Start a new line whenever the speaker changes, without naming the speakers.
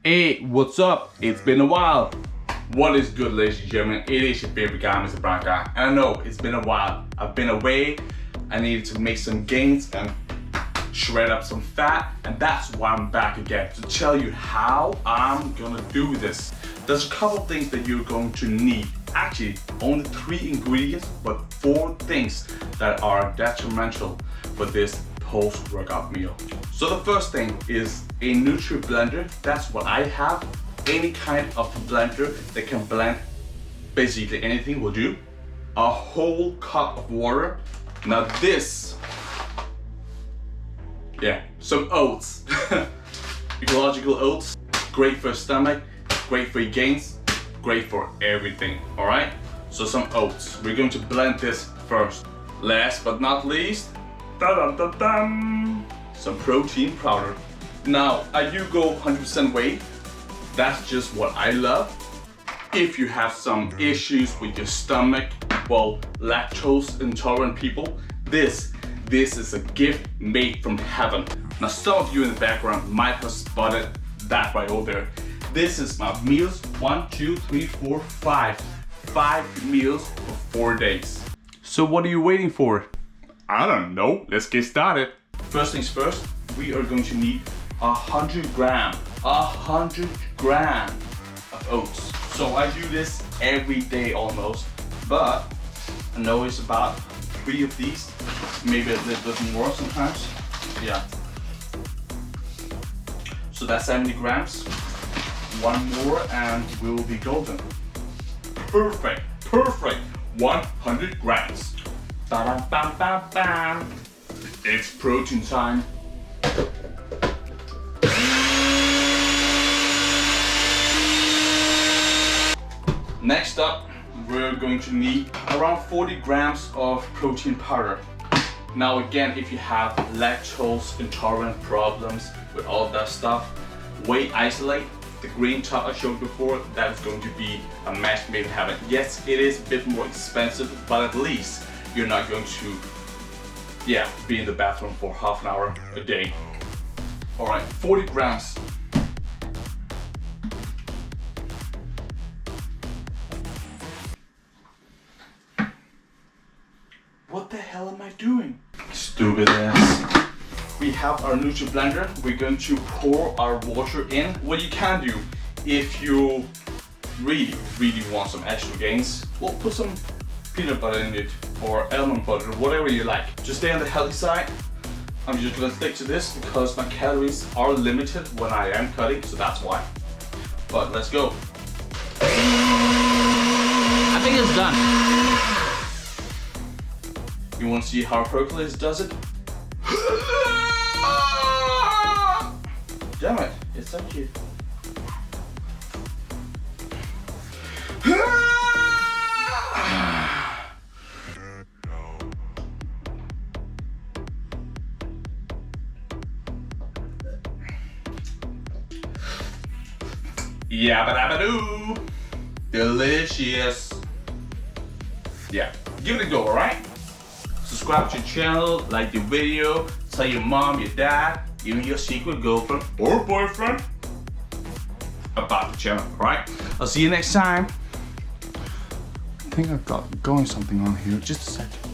Hey, what's up? It's been a while. What is good, ladies and gentlemen? It is your favorite guy, Mr.BrownGuy. And I know it's been a while. I've been away. I needed to make some gains and shred up some fat, and that's why I'm back again to tell you how I'm gonna do this. There's a couple things that you're going to need. Actually, only 3 ingredients, but 4 things that are detrimental for this post-workout meal. So the first thing is a Nutri blender. That's what I have. Any kind of blender that can blend basically anything will do. A whole cup of water. Now this, some oats. Ecological oats, great for your stomach, great for your gains, great for everything, all right? So some oats. We're going to blend this first. Last but not least, some protein powder. Now, I do go 100% whey. That's just what I love. If you have some issues with your stomach, well, lactose intolerant people, this is a gift made from heaven. Now, some of you in the background might have spotted that right over there. This is my meals, 1, 2, 3, 4, 5. 5 meals for 4 days. So what are you waiting for? I don't know, let's get started. First things first, we are going to need 100 gram of oats. So I do this every day almost, but I know it's about 3 of these, maybe a little bit more sometimes. Yeah. So that's 70 grams. 1 more and we will be golden. Perfect. 100 grams. Ba-dum-bam-bam-bam. It's protein time. Next up, we're going to need around 40 grams of protein powder. Now again, if you have lactose intolerant problems with all that stuff, whey isolate, the green top I showed before, that is going to be a match made in heaven. Yes, it is a bit more expensive, but at least you're not going to be in the bathroom for half an hour a day. All right, 40 grams. What the hell am I doing? Stupid ass. We have our Nutri blender. We're going to pour our water in. What you can do, if you really want some extra gains, well, put some peanut butter in it or almond butter, whatever you like. Just stay on the healthy side. I'm just gonna stick to this because my calories are limited when I am cutting, so that's why. But let's go.
I think it's done.
You want to see how Hercules does it? Damn it, it's so cute. Yabba-dabba-doo! Delicious! Yeah, give it a go, alright? Subscribe to the channel, like the video, tell your mom, your dad, even your secret girlfriend or boyfriend about the channel, alright? I'll see you next time. I think I've got going something on here, just a second.